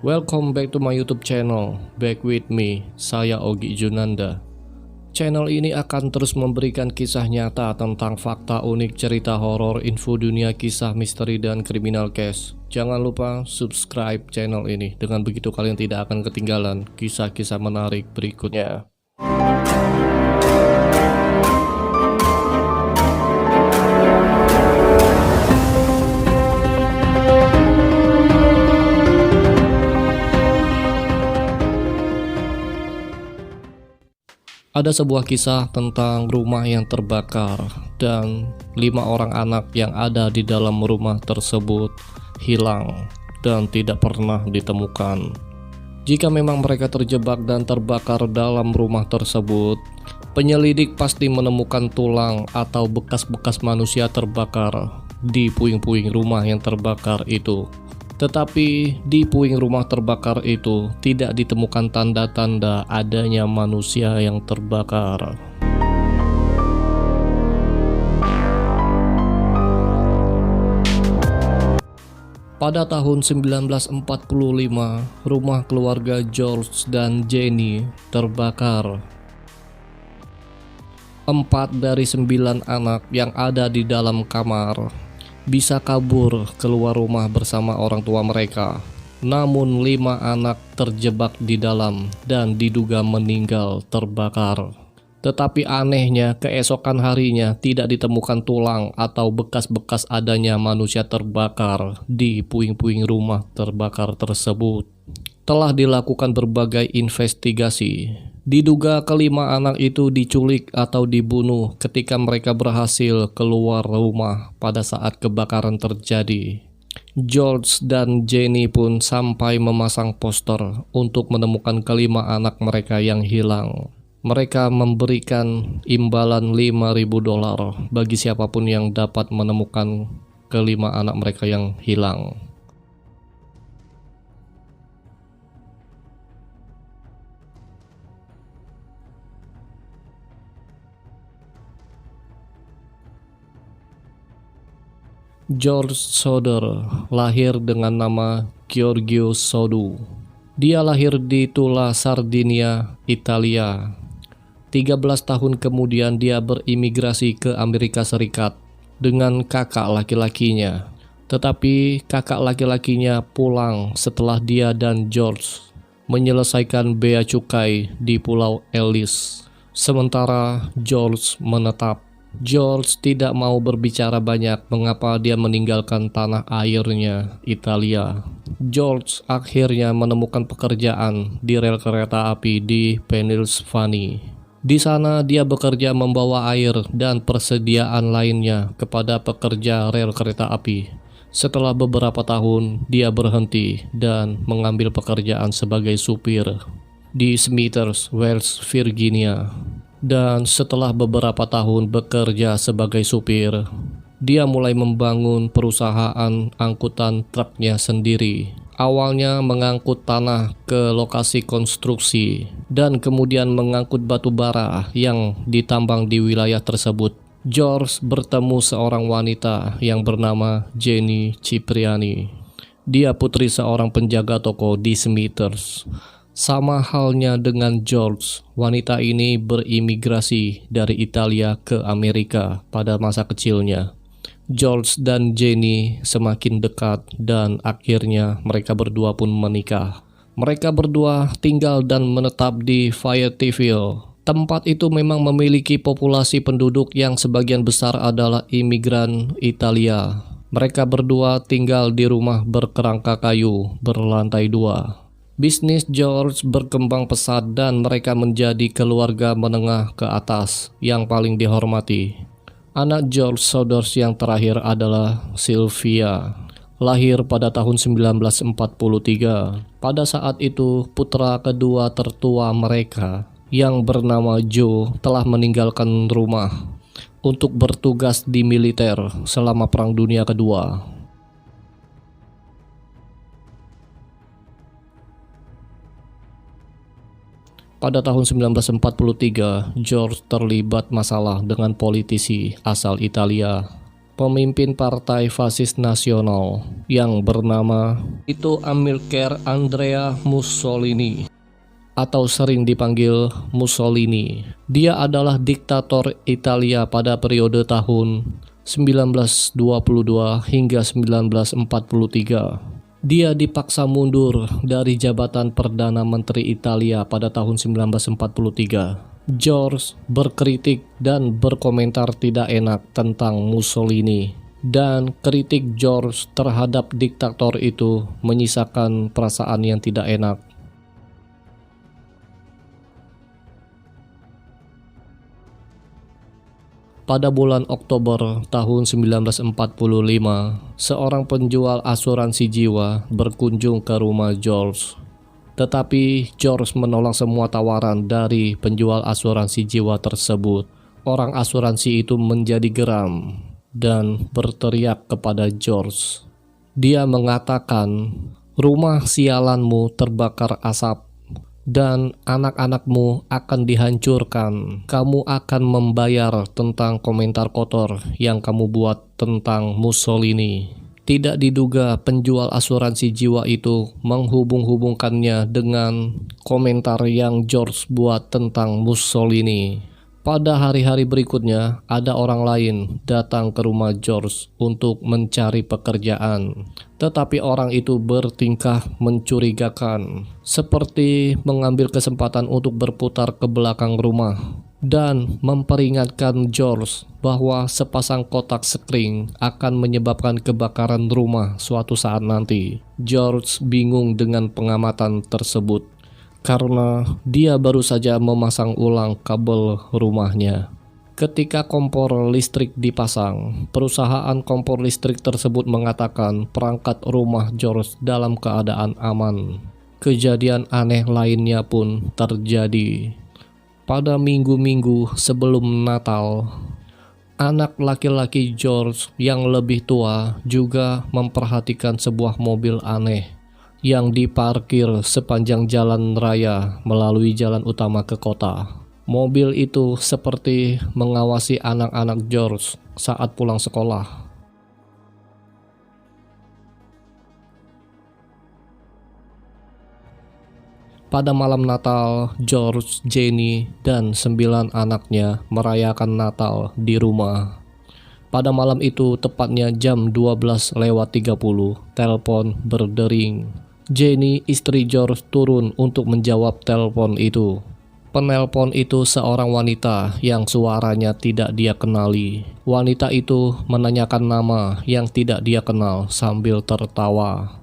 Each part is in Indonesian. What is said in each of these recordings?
Welcome back to my YouTube channel. Back with me, saya Ogi Junanda. Channel ini akan terus memberikan kisah nyata tentang fakta unik, cerita horor, info dunia, kisah misteri dan kriminal case. Jangan lupa subscribe channel ini. Dengan begitu kalian tidak akan ketinggalan kisah-kisah menarik berikutnya. Ada sebuah kisah tentang rumah yang terbakar dan 5 orang anak yang ada di dalam rumah tersebut hilang dan tidak pernah ditemukan. Jika memang mereka terjebak dan terbakar dalam rumah tersebut, penyelidik pasti menemukan tulang atau bekas-bekas manusia terbakar di puing-puing rumah yang terbakar itu. Tetapi di puing rumah terbakar itu tidak ditemukan tanda-tanda adanya manusia yang terbakar. Pada tahun 1945, rumah keluarga George dan Jenny terbakar. 4 dari 9 anak yang ada di dalam kamar bisa kabur keluar rumah bersama orang tua mereka. Namun 5 anak terjebak di dalam dan diduga meninggal terbakar. Tetapi anehnya, keesokan harinya tidak ditemukan tulang atau bekas-bekas adanya manusia terbakar di puing-puing rumah terbakar tersebut. Telah dilakukan berbagai investigasi. Diduga kelima anak itu diculik atau dibunuh ketika mereka berhasil keluar rumah pada saat kebakaran terjadi. George dan Jenny pun sampai memasang poster untuk menemukan kelima anak mereka yang hilang. Mereka memberikan imbalan $5.000 bagi siapapun yang dapat menemukan kelima anak mereka yang hilang. George Soder lahir dengan nama Giorgio Sodu. Dia lahir di Tula, Sardinia, Italia. 13 tahun kemudian dia berimigrasi ke Amerika Serikat dengan kakak laki-lakinya. Tetapi kakak laki-lakinya pulang setelah dia dan George menyelesaikan bea cukai di Pulau Ellis. Sementara George menetap. George tidak mau berbicara banyak mengapa dia meninggalkan tanah airnya, Italia. George akhirnya menemukan pekerjaan di rel kereta api di Pennsylvania. Di sana dia bekerja membawa air dan persediaan lainnya kepada pekerja rel kereta api. Setelah beberapa tahun, dia berhenti dan mengambil pekerjaan sebagai supir di Smithers, West Virginia. Dan setelah beberapa tahun bekerja sebagai supir, dia mulai membangun perusahaan angkutan truknya sendiri. Awalnya mengangkut tanah ke lokasi konstruksi dan kemudian mengangkut batu bara yang ditambang di wilayah tersebut. George bertemu seorang wanita yang bernama Jenny Cipriani. Dia putri seorang penjaga toko di Smithers. Sama halnya dengan George, wanita ini berimigrasi dari Italia ke Amerika pada masa kecilnya. George dan Jenny semakin dekat dan akhirnya mereka berdua pun menikah. Mereka berdua tinggal dan menetap di Fayetteville. Tempat itu memang memiliki populasi penduduk yang sebagian besar adalah imigran Italia. Mereka berdua tinggal di rumah berkerangka kayu berlantai 2. Bisnis George berkembang pesat dan mereka menjadi keluarga menengah ke atas yang paling dihormati. Anak George Soder yang terakhir adalah Sylvia, lahir pada tahun 1943. Pada saat itu putra kedua tertua mereka yang bernama Joe telah meninggalkan rumah untuk bertugas di militer selama Perang Dunia Kedua. Pada tahun 1943, George terlibat masalah dengan politisi asal Italia. pemimpin partai fasis nasional yang bernama Tito Amilcare Andrea Mussolini atau sering dipanggil Mussolini. Dia adalah diktator Italia pada periode tahun 1922 hingga 1943. Dia dipaksa mundur dari jabatan Perdana Menteri Italia pada tahun 1943. George berkritik dan berkomentar tidak enak tentang Mussolini, dan kritik George terhadap diktator itu menyisakan perasaan yang tidak enak. Pada bulan Oktober tahun 1945, seorang penjual asuransi jiwa berkunjung ke rumah George. Tetapi George menolak semua tawaran dari penjual asuransi jiwa tersebut. Orang asuransi itu menjadi geram dan berteriak kepada George. Dia mengatakan, "Rumah sialanmu terbakar asap dan anak-anakmu akan dihancurkan. Kamu akan membayar tentang komentar kotor yang kamu buat tentang Mussolini." Tidak diduga penjual asuransi jiwa itu menghubung-hubungkannya dengan komentar yang George buat tentang Mussolini. Pada hari-hari berikutnya, ada orang lain datang ke rumah George untuk mencari pekerjaan. Tetapi orang itu bertingkah mencurigakan, seperti mengambil kesempatan untuk berputar ke belakang rumah dan memperingatkan George bahwa sepasang kotak sekring akan menyebabkan kebakaran rumah suatu saat nanti. George bingung dengan pengamatan tersebut, karena dia baru saja memasang ulang kabel rumahnya. Ketika kompor listrik dipasang, perusahaan kompor listrik tersebut mengatakan perangkat rumah George dalam keadaan aman. Kejadian aneh lainnya pun terjadi. Pada minggu-minggu sebelum Natal, anak laki-laki George yang lebih tua juga memperhatikan sebuah mobil aneh yang diparkir sepanjang jalan raya melalui jalan utama ke kota. Mobil itu seperti mengawasi anak-anak George saat pulang sekolah. Pada malam Natal, George, Jenny, dan 9 anaknya merayakan Natal di rumah. Pada malam itu, tepatnya jam 12:30, telepon berdering. Jenny, istri George, turun untuk menjawab telepon itu. Penelpon itu seorang wanita yang suaranya tidak dia kenali. Wanita itu menanyakan nama yang tidak dia kenal sambil tertawa.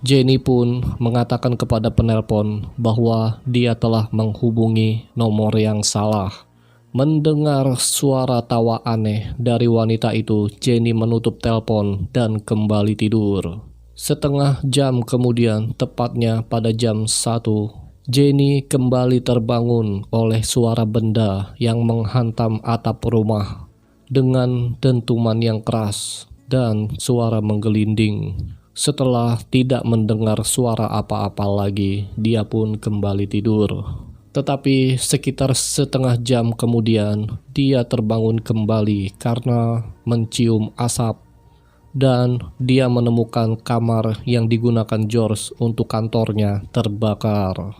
Jenny pun mengatakan kepada penelpon bahwa dia telah menghubungi nomor yang salah. Mendengar suara tawa aneh dari wanita itu, Jenny menutup telepon dan kembali tidur. Setengah jam kemudian, tepatnya pada jam 1, Jenny kembali terbangun oleh suara benda yang menghantam atap rumah dengan dentuman yang keras dan suara menggelinding. Setelah tidak mendengar suara apa-apa lagi, dia pun kembali tidur. Tetapi sekitar setengah jam kemudian, dia terbangun kembali karena mencium asap, dan dia menemukan kamar yang digunakan George untuk kantornya terbakar.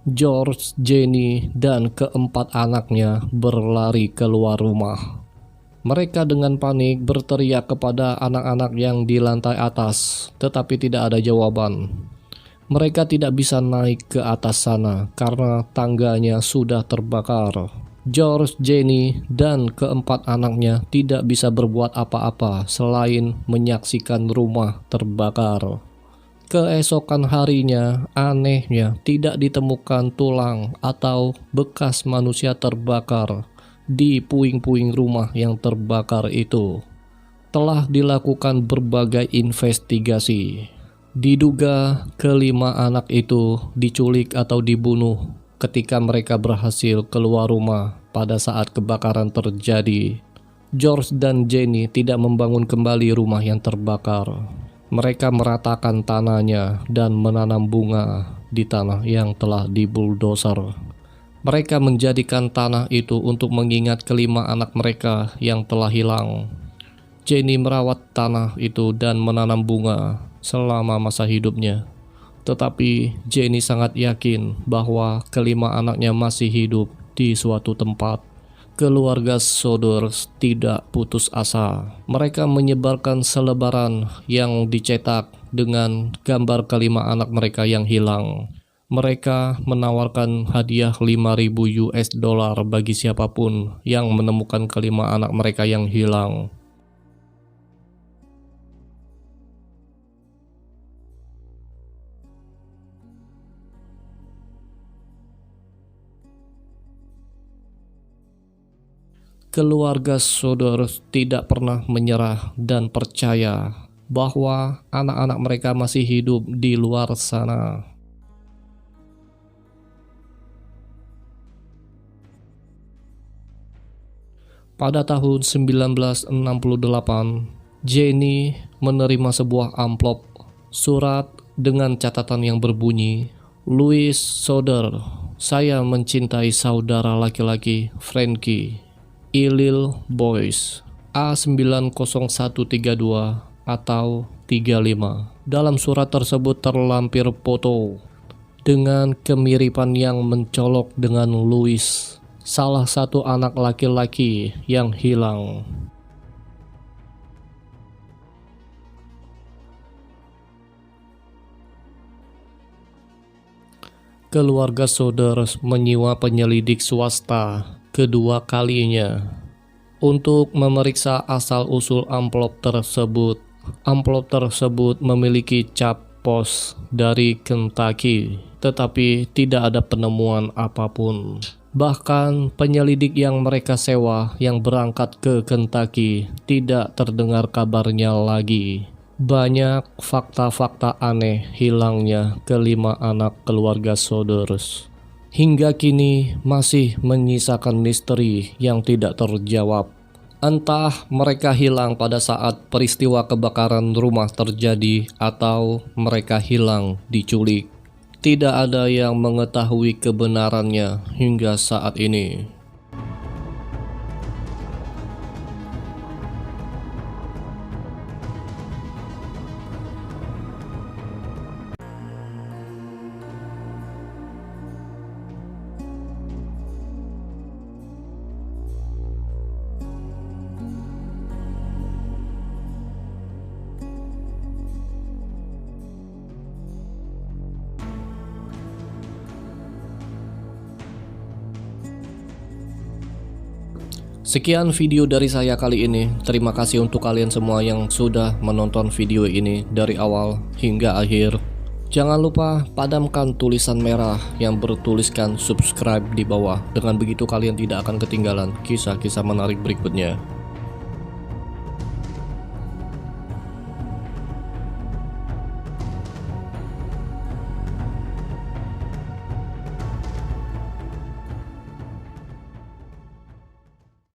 George, Jenny, dan keempat anaknya berlari keluar rumah. Mereka dengan panik berteriak kepada anak-anak yang di lantai atas, tetapi tidak ada jawaban. Mereka tidak bisa naik ke atas sana karena tangganya sudah terbakar. George, Jenny, dan keempat anaknya tidak bisa berbuat apa-apa selain menyaksikan rumah terbakar. Keesokan harinya, anehnya tidak ditemukan tulang atau bekas manusia terbakar di puing-puing rumah yang terbakar itu. Telah dilakukan berbagai investigasi. Diduga kelima anak itu diculik atau dibunuh ketika mereka berhasil keluar rumah pada saat kebakaran terjadi. George dan Jenny tidak membangun kembali rumah yang terbakar. Mereka meratakan tanahnya dan menanam bunga di tanah yang telah dibuldoser. Mereka menjadikan tanah itu untuk mengingat kelima anak mereka yang telah hilang. Jenny merawat tanah itu dan menanam bunga selama masa hidupnya. Tetapi Jenny sangat yakin bahwa kelima anaknya masih hidup di suatu tempat. Keluarga Sodor tidak putus asa. Mereka menyebarkan selebaran yang dicetak dengan gambar kelima anak mereka yang hilang. Mereka menawarkan hadiah 5.000 US dollar bagi siapapun yang menemukan kelima anak mereka yang hilang. Keluarga Sodor tidak pernah menyerah dan percaya bahwa anak-anak mereka masih hidup di luar sana. Pada tahun 1968, Jenny menerima sebuah amplop surat dengan catatan yang berbunyi, "Louis Sodor, saya mencintai saudara laki-laki Frankie Ilil Boys A90132 atau 35." Dalam surat tersebut terlampir foto dengan kemiripan yang mencolok dengan Louis, salah satu anak laki-laki yang hilang. Keluarga Sodor menyewa penyelidik swasta kedua kalinya untuk memeriksa asal-usul amplop tersebut. Amplop tersebut memiliki cap pos dari Kentucky, tetapi tidak ada penemuan apapun. Bahkan penyelidik yang mereka sewa yang berangkat ke Kentucky tidak terdengar kabarnya lagi. Banyak fakta-fakta aneh hilangnya kelima anak keluarga Sodor. Hingga kini masih menyisakan misteri yang tidak terjawab. Entah mereka hilang pada saat peristiwa kebakaran rumah terjadi atau mereka hilang diculik. Tidak ada yang mengetahui kebenarannya hingga saat ini. Sekian video dari saya kali ini. Terima kasih untuk kalian semua yang sudah menonton video ini dari awal hingga akhir. Jangan lupa padamkan tulisan merah yang bertuliskan subscribe di bawah. Dengan begitu kalian tidak akan ketinggalan kisah-kisah menarik berikutnya.